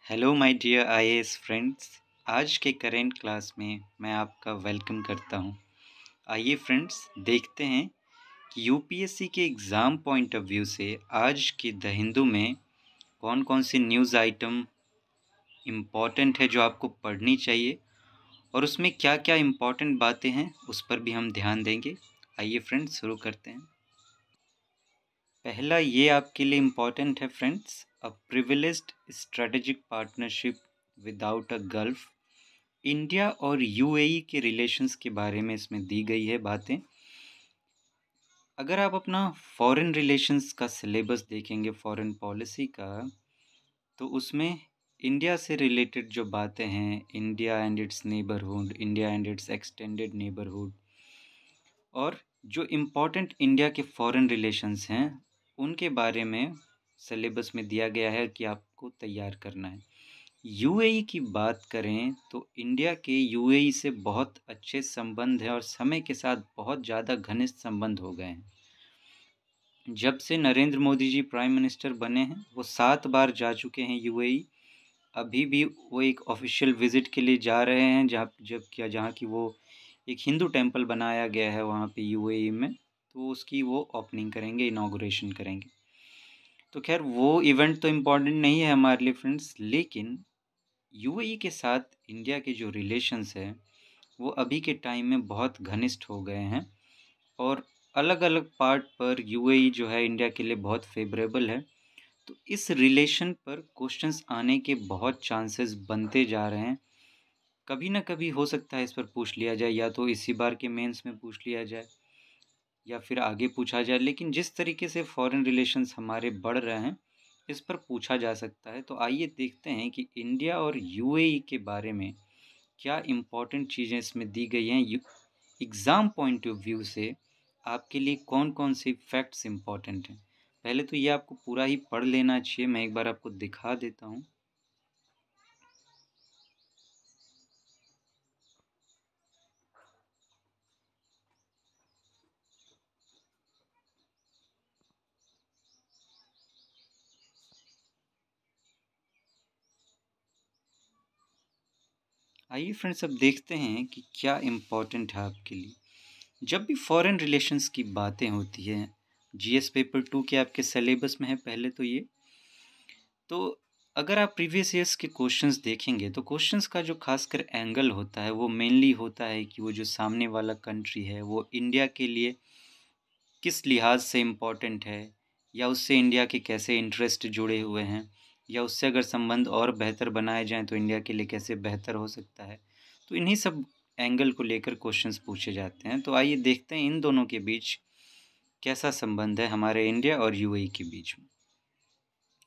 Hello my dear IAS friends. आज के current class में मैं आपका वेलकम करता हूं। आइए फ्रेंड्स, देखते हैं कि यूपीएससी के एग्ज़ाम पॉइंट ऑफ व्यू से आज के द हिंदू में कौन कौन सी न्यूज़ आइटम इम्पॉर्टेंट है जो आपको पढ़नी चाहिए और उसमें क्या क्या इम्पॉर्टेंट बातें हैं उस पर भी हम ध्यान देंगे। आइए फ्रेंड्स, शुरू करते हैं। पहला ये आपके लिए इम्पॉर्टेंट है friends, a privileged strategic partnership without a gulf. India और यूएई के रिलेशंस के बारे में इसमें दी गई है बातें। अगर आप अपना फॉरेन रिलेशंस का सिलेबस देखेंगे, फॉरेन पॉलिसी का, तो उसमें इंडिया से रिलेटेड जो बातें हैं, India and it's neighbourhood, India and it's extended neighbourhood, और जो इम्पोर्टेंट इंडिया के फॉरेन रिलेशंस हैं उनके बारे में सिलेबस में दिया गया है कि आपको तैयार करना है। यूएई की बात करें तो इंडिया के यूएई से बहुत अच्छे संबंध हैं और समय के साथ बहुत ज़्यादा घनिष्ठ संबंध हो गए हैं। जब से नरेंद्र मोदी जी प्राइम मिनिस्टर बने हैं वो 7 बार जा चुके हैं यूएई। अभी भी वो एक ऑफिशियल विजिट के लिए जा रहे हैं, जहाँ की वो एक हिंदू टेम्पल बनाया गया है वहाँ पे यूएई में, तो उसकी वो ओपनिंग करेंगे, इनॉग्रेशन करेंगे। तो खैर वो इवेंट तो इम्पॉर्टेंट नहीं है हमारे लिए फ्रेंड्स, लेकिन यूएई के साथ इंडिया के जो रिलेशंस हैं वो अभी के टाइम में बहुत घनिष्ठ हो गए हैं और अलग अलग पार्ट पर यूएई जो है इंडिया के लिए बहुत फेवरेबल है। तो इस रिलेशन पर क्वेश्चंस आने के बहुत चांसेस बनते जा रहे हैं। कभी ना कभी हो सकता है इस पर पूछ लिया जाए, या तो इसी बार के मेंस में पूछ लिया जाए या फिर आगे पूछा जाए, लेकिन जिस तरीके से फॉरेन रिलेशंस हमारे बढ़ रहे हैं इस पर पूछा जा सकता है। तो आइए देखते हैं कि इंडिया और यूएई के बारे में क्या इम्पोर्टेंट चीज़ें इसमें दी गई हैं। एग्ज़ाम पॉइंट ऑफ व्यू से आपके लिए कौन कौन से फैक्ट्स इम्पोर्टेंट हैं। पहले तो ये आपको पूरा ही पढ़ लेना चाहिए, मैं एक बार आपको दिखा देता हूँ। आइए फ्रेंड्स, अब देखते हैं कि क्या इम्पोर्टेंट है आपके लिए। जब भी फॉरेन रिलेशंस की बातें होती हैं, जीएस पेपर 2 के आपके सिलेबस में है पहले तो ये। तो अगर आप प्रीवियस ईयर्स के क्वेश्चंस देखेंगे तो क्वेश्चंस का जो खासकर एंगल होता है वो मेनली होता है कि वो जो सामने वाला कंट्री है वो इंडिया के लिए किस लिहाज से इम्पोर्टेंट है, या उससे इंडिया के कैसे इंटरेस्ट जुड़े हुए हैं, या उससे अगर संबंध और बेहतर बनाए जाएं तो इंडिया के लिए कैसे बेहतर हो सकता है। तो इन्हीं सब एंगल को लेकर क्वेश्चंस पूछे जाते हैं। तो आइए देखते हैं इन दोनों के बीच कैसा संबंध है हमारे इंडिया और यूएई के बीच में।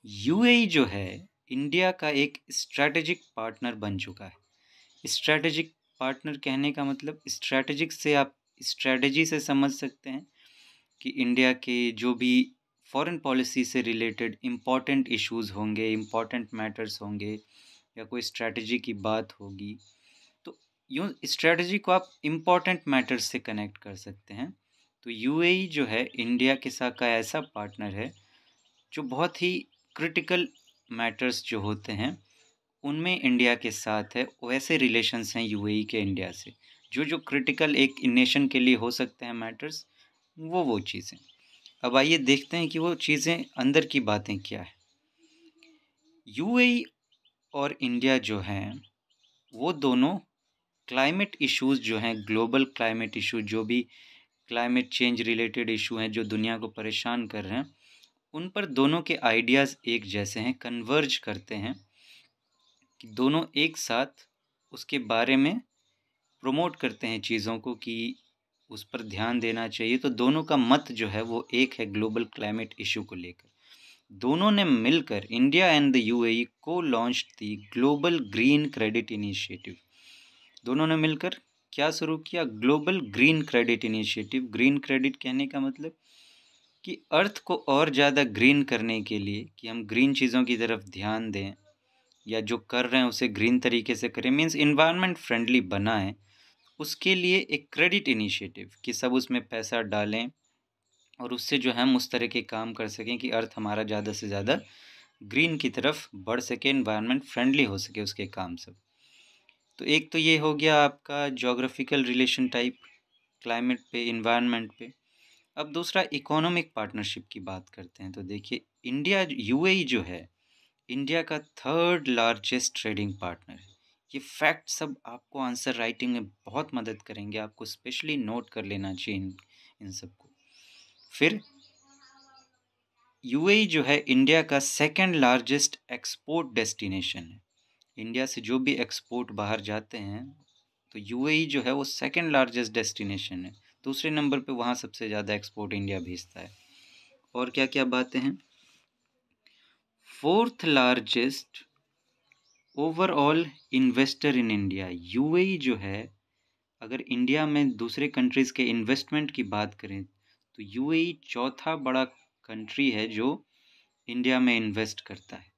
यूएई जो है इंडिया का एक स्ट्रैटेजिक पार्टनर बन चुका है। स्ट्रैटेजिक पार्टनर कहने का मतलब, स्ट्रैटेजिक से आप स्ट्रैटेजी से समझ सकते हैं कि इंडिया के जो भी फॉरेन पॉलिसी से रिलेटेड इम्पॉर्टेंट इश्यूज़ होंगे, इम्पॉर्टेंट मैटर्स होंगे, या कोई स्ट्रैटेजी की बात होगी, तो यूँ स्ट्रैटेजी को आप इम्पॉर्टेंट मैटर्स से कनेक्ट कर सकते हैं। तो यूएई जो है इंडिया के साथ का ऐसा पार्टनर है जो बहुत ही क्रिटिकल मैटर्स जो होते हैं उनमें इंडिया के साथ है। वैसे रिलेशंस हैं यूएई के इंडिया से, जो जो क्रिटिकल एक नेशन के लिए हो सकते हैं मैटर्स, वो चीज़ें। अब आइए देखते हैं कि वो चीज़ें अंदर की बातें क्या है। यूएई और इंडिया जो हैं वो दोनों क्लाइमेट इश्यूज़ जो हैं, ग्लोबल क्लाइमेट इशू, जो भी क्लाइमेट चेंज रिलेटेड इशू हैं जो दुनिया को परेशान कर रहे हैं, उन पर दोनों के आइडियाज़ एक जैसे हैं, कन्वर्ज करते हैं कि दोनों एक साथ उसके बारे में प्रमोट करते हैं चीज़ों को कि उस पर ध्यान देना चाहिए। तो दोनों का मत जो है वो एक है ग्लोबल क्लाइमेट इशू को लेकर। दोनों ने मिलकर, इंडिया एंड द यूएई, को लॉन्च दी ग्लोबल ग्रीन क्रेडिट इनिशिएटिव। दोनों ने मिलकर क्या शुरू किया? Global green credit initiative. Green credit कहने का मतलब कि अर्थ को और ज़्यादा ग्रीन करने के लिए, कि हम ग्रीन चीज़ों की तरफ ध्यान दें, या जो कर रहे हैं उसे ग्रीन तरीके से करें, मीन्स इन्वायरमेंट फ्रेंडली बनाएं। उसके लिए एक क्रेडिट इनिशिएटिव कि सब उसमें पैसा डालें और उससे जो है हम उस तरह के काम कर सकें कि अर्थ हमारा ज़्यादा से ज़्यादा ग्रीन की तरफ बढ़ सके, एनवायरनमेंट फ्रेंडली हो सके उसके काम सब। तो एक तो ये हो गया आपका ज्योग्राफिकल रिलेशन टाइप, क्लाइमेट पे, इन्वायरमेंट पे। अब दूसरा इकोनॉमिक पार्टनरशिप की बात करते हैं। तो देखिए, इंडिया यूएई जो है इंडिया का थर्ड लार्जेस्ट ट्रेडिंग पार्टनर है। ये फैक्ट सब आपको आंसर राइटिंग में बहुत मदद करेंगे, आपको स्पेशली नोट कर लेना चाहिए इन सबको। फिर यूएई जो है इंडिया का सेकंड लार्जेस्ट एक्सपोर्ट डेस्टिनेशन है। इंडिया से जो भी एक्सपोर्ट बाहर जाते हैं तो यूएई जो है वो सेकंड लार्जेस्ट डेस्टिनेशन है। दूसरे नंबर पे वहाँ सबसे ज़्यादा एक्सपोर्ट इंडिया भेजता है। और क्या क्या बातें हैं, fourth largest overall investor in India. UAE जो है, अगर इंडिया में दूसरे कंट्रीज़ के इन्वेस्टमेंट की बात करें तो यूएई चौथा बड़ा कंट्री है जो इंडिया में इन्वेस्ट करता है।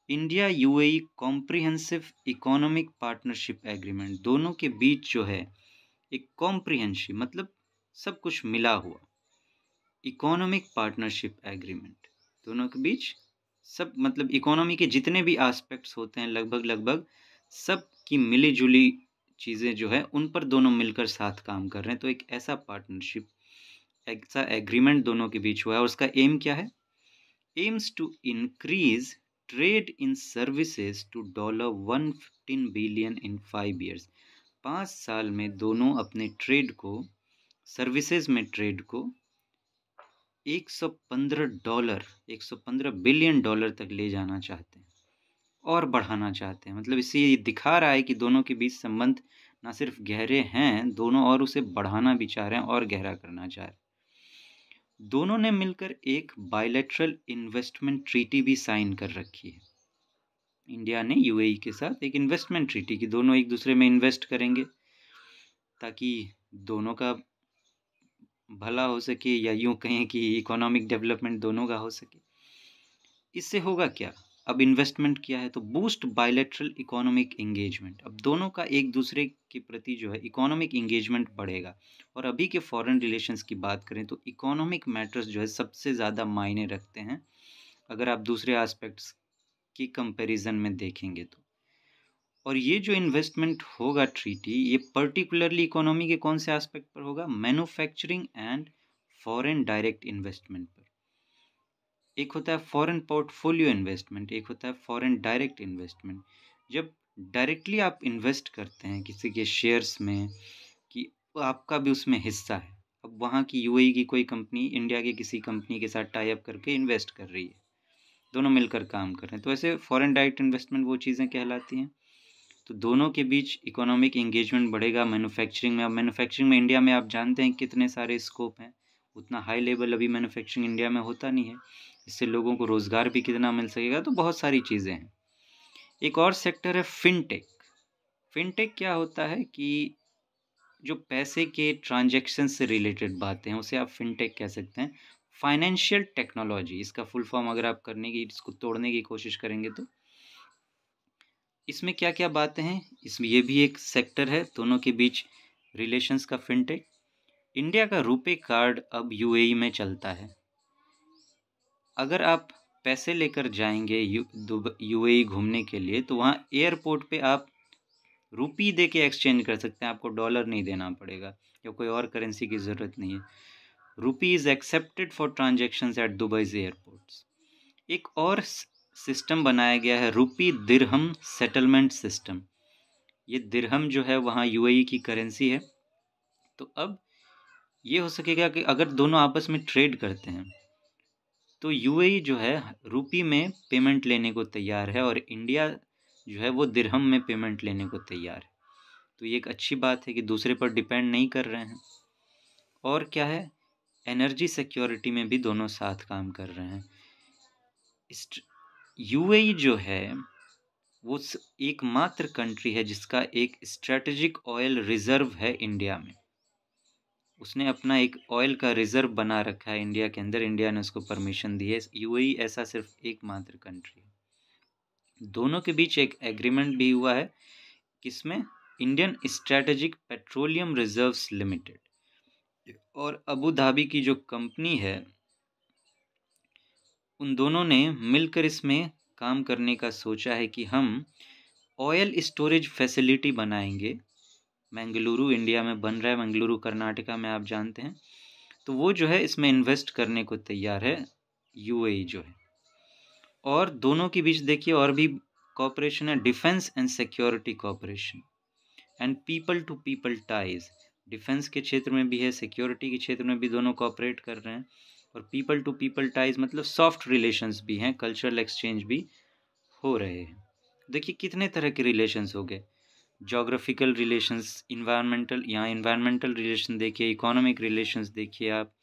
India UAE comprehensive economic partnership agreement, दोनों के बीच जो है एक कॉम्प्रिहेंसिव मतलब सब कुछ मिला हुआ इकोनॉमिक पार्टनरशिप एग्रीमेंट, दोनों के बीच सब मतलब इकोनॉमी के जितने भी एस्पेक्ट्स होते हैं लगभग सब की मिली जुली चीज़ें जो है उन पर दोनों मिलकर साथ काम कर रहे हैं। तो एक ऐसा पार्टनरशिप, ऐसा एग्रीमेंट दोनों के बीच हुआ है और उसका एम क्या है, aims to increase trade in services to $115 billion in 5 years. 5 साल में दोनों अपने ट्रेड को, सर्विसेज में ट्रेड को $115 बिलियन तक ले जाना चाहते हैं और बढ़ाना चाहते हैं। मतलब इससे ये दिखा रहा है कि दोनों के बीच संबंध ना सिर्फ गहरे हैं, दोनों और उसे बढ़ाना भी चाह रहे हैं और गहरा करना चाह रहे हैं। दोनों ने मिलकर एक बायलैटरल इन्वेस्टमेंट ट्रीटी भी साइन कर रखी है। इंडिया ने यूएई के साथ एक इन्वेस्टमेंट ट्रीटी की, दोनों एक दूसरे में इन्वेस्ट करेंगे ताकि दोनों का भला हो सके, या यूं कहें कि इकोनॉमिक डेवलपमेंट दोनों का हो सके। इससे होगा क्या, अब इन्वेस्टमेंट किया है तो बूस्ट बायलैटरल इकोनॉमिक एंगेजमेंट। अब दोनों का एक दूसरे के प्रति जो है इकोनॉमिक एंगेजमेंट बढ़ेगा। और अभी के फॉरेन रिलेशंस की बात करें तो इकोनॉमिक मैटर्स जो है सबसे ज़्यादा मायने रखते हैं अगर आप दूसरे एस्पेक्ट्स की कंपैरिजन में देखेंगे तो। और ये जो इन्वेस्टमेंट होगा ट्रीटी, ये पर्टिकुलरली इकोनॉमी के कौन से एस्पेक्ट पर होगा, manufacturing and foreign direct investment पर। एक होता है फॉरेन पोर्टफोलियो इन्वेस्टमेंट, एक होता है फॉरेन डायरेक्ट इन्वेस्टमेंट। जब डायरेक्टली आप इन्वेस्ट करते हैं किसी के शेयर्स में कि आपका भी उसमें हिस्सा है, अब वहाँ की यूएई की कोई कंपनी इंडिया के किसी कंपनी के साथ टाई अप करके इन्वेस्ट कर रही है, दोनों मिलकर काम कर रहे हैं, तो ऐसे फॉरेन डायरेक्ट इन्वेस्टमेंट वो चीज़ें कहलाती हैं। तो दोनों के बीच इकोनॉमिक एंगेजमेंट बढ़ेगा मैन्युफैक्चरिंग में। अब मैन्युफैक्चरिंग में इंडिया में आप जानते हैं कितने सारे स्कोप हैं, उतना हाई लेवल अभी मैन्युफैक्चरिंग इंडिया में होता नहीं है, इससे लोगों को रोज़गार भी कितना मिल सकेगा, तो बहुत सारी चीज़ें हैं। एक और सेक्टर है फिनटेक। फिनटेक क्या होता है कि जो पैसे के ट्रांजैक्शन से रिलेटेड बातें हैं उसे आप फिनटेक कह सकते हैं। फाइनेंशियल टेक्नोलॉजी इसका फुल फॉर्म अगर आप करने की, इसको तोड़ने की कोशिश करेंगे तो इसमें क्या क्या बातें हैं, इसमें ये भी एक सेक्टर है दोनों के बीच रिलेशंस का, फिनटेक। इंडिया का रुपे कार्ड अब यूएई में चलता है। अगर आप पैसे लेकर जाएंगे यूएई घूमने के लिए तो वहाँ एयरपोर्ट पे आप रुपी दे के एक्सचेंज कर सकते हैं, आपको डॉलर नहीं देना पड़ेगा या कोई और करेंसी की ज़रूरत नहीं है। Rupee is accepted for transactions at Dubai's airports. एक और सिस्टम बनाया गया है रुपी दिरहम सेटलमेंट सिस्टम। ये दिरहम जो है वहाँ यूएई की करेंसी है। तो अब ये हो सकेगा कि अगर दोनों आपस में ट्रेड करते हैं तो यूएई जो है रुपी में पेमेंट लेने को तैयार है और इंडिया जो है वो दिरहम में पेमेंट लेने को तैयार है। तो ये एक अच्छी बात है कि दूसरे पर डिपेंड नहीं कर रहे हैं। और क्या है, एनर्जी सिक्योरिटी में भी दोनों साथ काम कर रहे हैं। यूएई जो है वो एकमात्र कंट्री है जिसका एक स्ट्रेटेजिक ऑयल रिजर्व है इंडिया में। उसने अपना एक ऑयल का रिजर्व बना रखा है इंडिया के अंदर, इंडिया ने उसको परमिशन दी है। यूएई ऐसा सिर्फ एकमात्र कंट्री है। दोनों के बीच एक एग्रीमेंट भी हुआ है, किसमें, Indian strategic petroleum reserves limited और अबू धाबी की जो कंपनी है उन दोनों ने मिलकर इसमें काम करने का सोचा है कि हम ऑयल स्टोरेज फैसिलिटी बनाएंगे। बेंगलुरु इंडिया में बन रहा है, बेंगलुरु कर्नाटका में, आप जानते हैं। तो वो जो है इसमें इन्वेस्ट करने को तैयार है, यूएई जो है। और दोनों के बीच देखिए और भी कॉपरेशन है, defence and security cooperation and people to people ties. Defence के क्षेत्र में भी है, सिक्योरिटी के क्षेत्र में भी दोनों कॉपरेट कर रहे हैं। और पीपल टू पीपल टाइज मतलब सॉफ्ट रिलेशंस भी हैं, कल्चरल एक्सचेंज भी हो रहे हैं। देखिए कितने तरह के रिलेशंस हो गए, जोग्राफिकल रिलेशंस, इन्वायरमेंटल, यहाँ इन्वायरमेंटल रिलेशन देखिए, इकोनॉमिक रिलेशंस देखिए आप,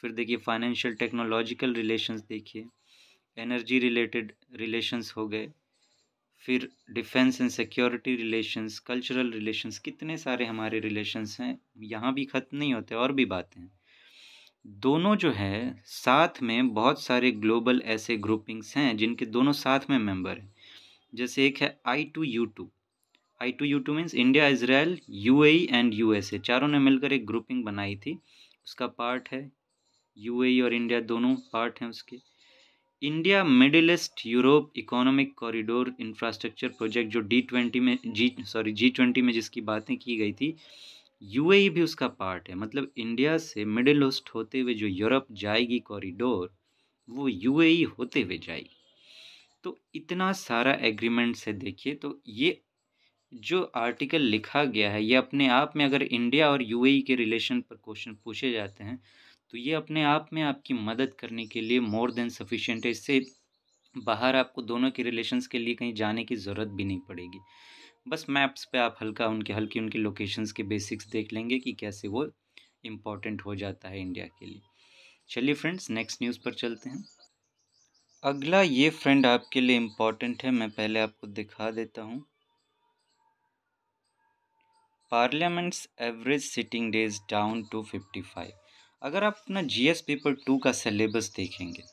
फिर देखिए फाइनेंशियल टेक्नोलॉजिकल रिलेशंस देखिए, एनर्जी रिलेटेड रिलेशंस हो गए, फिर defence and security relations, cultural relations, कितने सारे हमारे रिलेशंस हैं, यहाँ भी ख़त्म नहीं होते, और भी बातें हैं। दोनों जो है साथ में बहुत सारे ग्लोबल ऐसे ग्रुपिंग्स हैं जिनके दोनों साथ में मेंबर हैं। जैसे एक है I2U2। I2U2 means India, Israel, UAE and USA, चारों ने मिलकर एक ग्रुपिंग बनाई थी, उसका पार्ट है यूएई और इंडिया, दोनों पार्ट हैं उसके। India middle east Europe economic corridor infrastructure project जो G20 में जिसकी बातें की गई थी, यूएई भी उसका पार्ट है। मतलब इंडिया से मिडिल ईस्ट होते हुए जो यूरोप जाएगी कॉरिडोर, वो यूएई होते हुए जाएगी। तो इतना सारा एग्रीमेंट्स है देखिए। तो ये जो आर्टिकल लिखा गया है, ये अपने आप में, अगर इंडिया और यूएई के रिलेशन पर क्वेश्चन पूछे जाते हैं तो ये अपने आप में आपकी मदद करने के लिए मोर देन सफिशिएंट है। इससे बाहर आपको दोनों के रिलेशंस के लिए कहीं जाने की ज़रूरत भी नहीं पड़ेगी। बस मैप्स पे आप हल्की उनकी लोकेशंस के बेसिक्स देख लेंगे कि कैसे वो इम्पोर्टेंट हो जाता है इंडिया के लिए। चलिए फ्रेंड्स, नेक्स्ट न्यूज़ पर चलते हैं। अगला ये फ्रेंड आपके लिए इम्पोर्टेंट है, मैं पहले आपको दिखा देता हूँ। Parliament's average sitting days down to 55। अगर आप अपना जीएस पेपर 2 का सिलेबस देखेंगे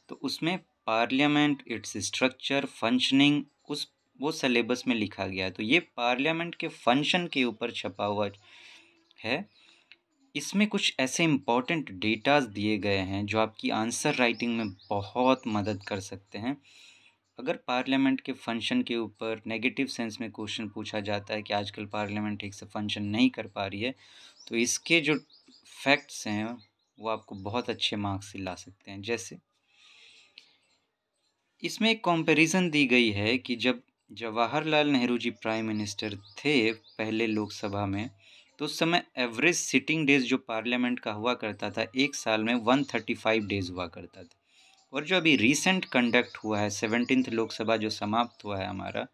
तो उसमें पार्लियामेंट, इट्स स्ट्रक्चर, फंक्शनिंग, उस वो सिलेबस में लिखा गया है। तो ये पार्लियामेंट के फंक्शन के ऊपर छपा हुआ है। इसमें कुछ ऐसे इम्पॉर्टेंट डेटाज दिए गए हैं जो आपकी आंसर राइटिंग में बहुत मदद कर सकते हैं। अगर पार्लियामेंट के फंक्शन के ऊपर नेगेटिव सेंस में क्वेश्चन पूछा जाता है कि आजकल पार्लियामेंट ठीक से फंक्शन नहीं कर पा रही है, तो इसके जो फैक्ट्स हैं वो आपको बहुत अच्छे मार्क्स से ला सकते हैं। जैसे इसमें एक कंपैरिजन दी गई है कि जब जवाहरलाल नेहरू जी प्राइम मिनिस्टर थे पहले लोकसभा में, तो उस समय एवरेज सिटिंग डेज जो पार्लियामेंट का हुआ करता था, एक साल में 135 डेज हुआ करता था। और जो अभी रिसेंट कंडक्ट हुआ है 17th लोकसभा जो समाप्त हुआ है हमारा,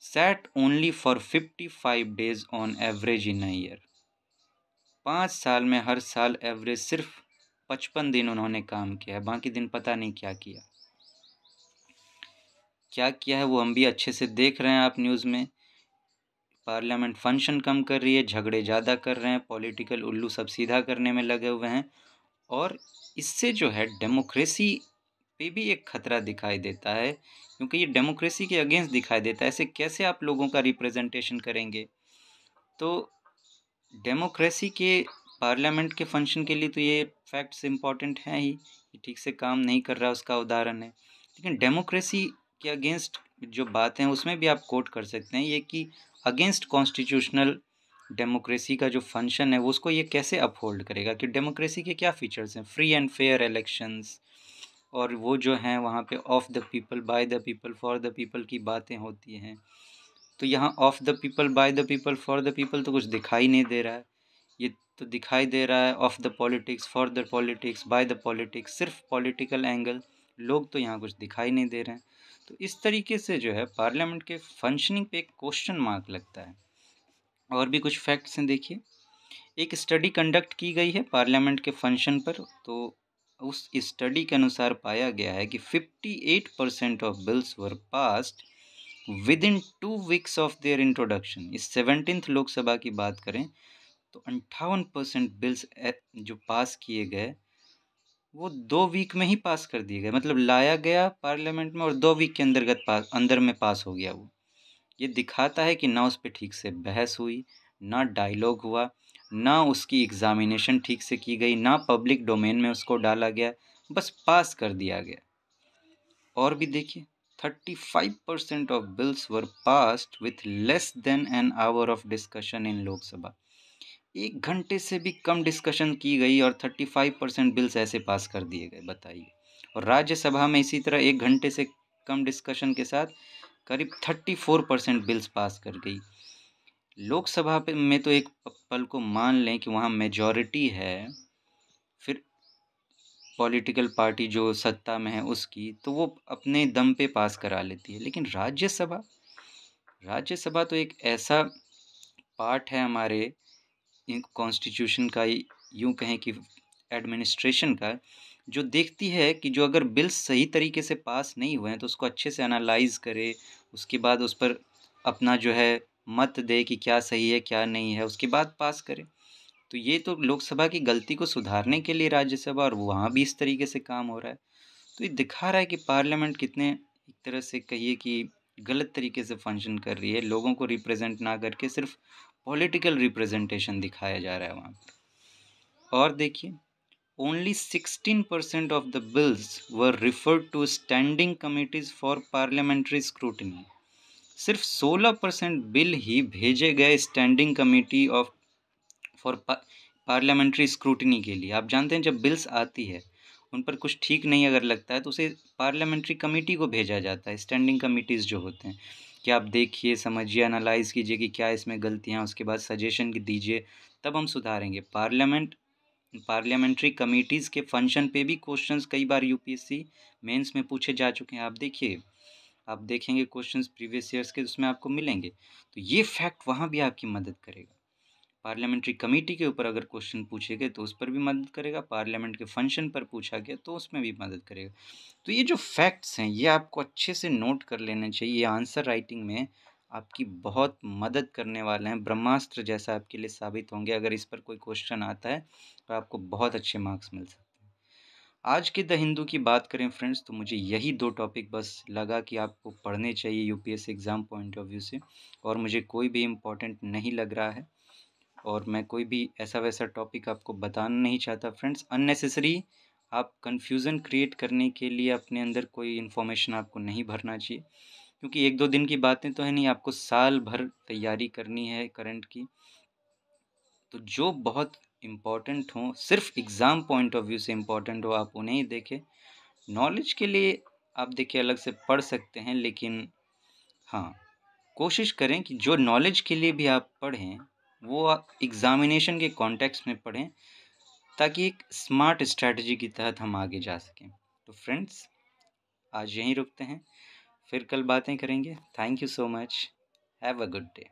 sat only for 55 days on average in a year। 5 साल में हर साल एवरेज सिर्फ 55 दिन उन्होंने काम किया है, बाकी दिन पता नहीं क्या किया है वो हम भी अच्छे से देख रहे हैं। आप न्यूज़ में पार्लियामेंट फंक्शन कम कर रही है, झगड़े ज़्यादा कर रहे हैं, पॉलिटिकल उल्लू सब सीधा करने में लगे हुए हैं। और इससे जो है डेमोक्रेसी पे भी एक खतरा दिखाई देता है, क्योंकि ये डेमोक्रेसी के अगेंस्ट दिखाई देता है। ऐसे कैसे आप लोगों का रिप्रेजेंटेशन करेंगे? तो डेमोक्रेसी के पार्लियामेंट के फंक्शन के लिए तो ये फैक्ट्स इम्पॉर्टेंट हैं ही, ये ठीक से काम नहीं कर रहा उसका उदाहरण है। लेकिन डेमोक्रेसी के अगेंस्ट जो बातें हैं उसमें भी आप कोट कर सकते हैं ये कि अगेंस्ट कॉन्स्टिट्यूशनल डेमोक्रेसी का जो फंक्शन है वो उसको ये कैसे अपहोल्ड करेगा, कि डेमोक्रेसी के क्या फीचर्स हैं, फ्री एंड फेयर इलेक्शंस, और वो जो हैं वहाँ पे of the people, by the people, for the people की बातें होती हैं। तो यहाँ of the people, by the people, for the people तो कुछ दिखाई नहीं दे रहा है। ये तो दिखाई दे रहा है of the politics, for the politics, by the politics, सिर्फ पॉलिटिकल एंगल, लोग तो यहाँ कुछ दिखाई नहीं दे रहे हैं। तो इस तरीके से जो है पार्लियामेंट के फंक्शनिंग पे एक क्वेश्चन मार्क लगता है। और भी कुछ फैक्ट्स हैं देखिए। एक स्टडी कंडक्ट की गई है पार्लियामेंट के फंक्शन पर, तो उस स्टडी के अनुसार पाया गया है कि 58% of bills were passed with in 2 weeks of their introduction. इस 17th लोकसभा की बात करें तो 58% बिल्स जो पास किए गए वो 2 वीक में ही पास कर दिए गए। मतलब लाया गया पार्लियामेंट में और 2 वीक के अंदर में पास हो गया वो। ये दिखाता है कि ना उस पर ठीक से बहस हुई, ना डायलॉग हुआ, ना उसकी एग्जामिनेशन ठीक से की गई, ना पब्लिक डोमेन में उसको डाला गया, बस पास कर दिया गया। और भी देखिए 35% of bills were passed with less than an hour of discussion in Lok Sabha. 1 घंटे से भी कम डिस्कशन की गई और 35% बिल्स ऐसे पास कर दिए गए, बताइए। और राज्यसभा में इसी तरह 1 घंटे से कम डिस्कशन के साथ करीब 34% बिल्स पास कर गई। लोकसभा में तो एक पल को मान लें कि वहाँ मेजॉरिटी है, फिर पॉलिटिकल पार्टी जो सत्ता में है उसकी, तो वो अपने दम पे पास करा लेती है। लेकिन राज्यसभा तो एक ऐसा पार्ट है हमारे कॉन्स्टिट्यूशन का, यूँ कहें कि एडमिनिस्ट्रेशन का, जो देखती है कि जो अगर बिल सही तरीके से पास नहीं हुए हैं तो उसको अच्छे से एनालाइज करे, उसके बाद उस पर अपना जो है मत दे कि क्या सही है क्या नहीं है, उसके बाद पास करे। तो ये तो लोकसभा की गलती को सुधारने के लिए राज्यसभा, और वहाँ भी इस तरीके से काम हो रहा है। तो ये दिखा रहा है कि पार्लियामेंट कितने एक तरह से कहिए कि गलत तरीके से फंक्शन कर रही है, लोगों को रिप्रेजेंट ना करके सिर्फ पॉलिटिकल रिप्रेजेंटेशन दिखाया जा रहा है वहाँ पर। और देखिए only 16% of the bills were referred to standing committees for parliamentary scrutiny. सिर्फ 16% बिल ही भेजे गए standing committee of for parliamentary scrutiny के लिए। आप जानते हैं जब बिल्स आती है उन पर कुछ ठीक नहीं अगर लगता है तो उसे पार्लियामेंट्री कमेटी को भेजा जाता है, स्टैंडिंग कमिटीज़ जो होते हैं, कि आप देखिए समझिए एनालाइज कीजिए कि क्या इसमें गलतियाँ, उसके बाद सजेशन दीजिए, तब हम सुधारेंगे। पार्लियामेंट्री कमेटीज़ के फंक्शन पे भी क्वेश्चंस कई बार यूपीएससी मेंस में पूछे जा चुके हैं। आप देखिए, आप देखेंगे क्वेश्चंस प्रीवियस ईयर्स के, उसमें आपको मिलेंगे। तो ये फैक्ट वहाँ भी आपकी मदद करेगा। पार्लियामेंट्री कमेटी के ऊपर अगर क्वेश्चन पूछे गए तो उस पर भी मदद करेगा, पार्लियामेंट के फंक्शन पर पूछा गया तो उसमें भी मदद करेगा। तो ये जो फैक्ट्स हैं ये आपको अच्छे से नोट कर लेने चाहिए, ये आंसर राइटिंग में आपकी बहुत मदद करने वाले हैं, ब्रह्मास्त्र जैसा आपके लिए साबित होंगे। अगर इस पर कोई क्वेश्चन आता है तो आपको बहुत अच्छे मार्क्स मिल सकते हैं। आज के द हिंदू की बात करें फ्रेंड्स, तो मुझे यही 2 टॉपिक बस लगा कि आपको पढ़ने चाहिए UPSC exam point of view से, और मुझे कोई भी इम्पोर्टेंट नहीं लग रहा है, और मैं कोई भी ऐसा वैसा टॉपिक आपको बताना नहीं चाहता फ्रेंड्स। अननेसेसरी आप कन्फ्यूज़न क्रिएट करने के लिए अपने अंदर कोई इन्फॉर्मेशन आपको नहीं भरना चाहिए, क्योंकि 1-2 दिन की बातें तो है नहीं, आपको साल भर तैयारी करनी है करंट की। तो जो बहुत इम्पॉर्टेंट हो, सिर्फ एग्ज़ाम पॉइंट ऑफ व्यू से इम्पॉर्टेंट हो, आप उन्हें ही देखें। नॉलेज के लिए आप देखिए अलग से पढ़ सकते हैं, लेकिन हाँ, कोशिश करें कि जो नॉलेज के लिए भी आप पढ़ें वो आप एग्ज़ामिनेशन के कॉन्टेक्स्ट में पढ़ें, ताकि एक स्मार्ट स्ट्रैटेजी के तहत हम आगे जा सकें। तो फ्रेंड्स आज यहीं रुकते हैं, फिर कल बातें करेंगे। Thank you so much, have a good day.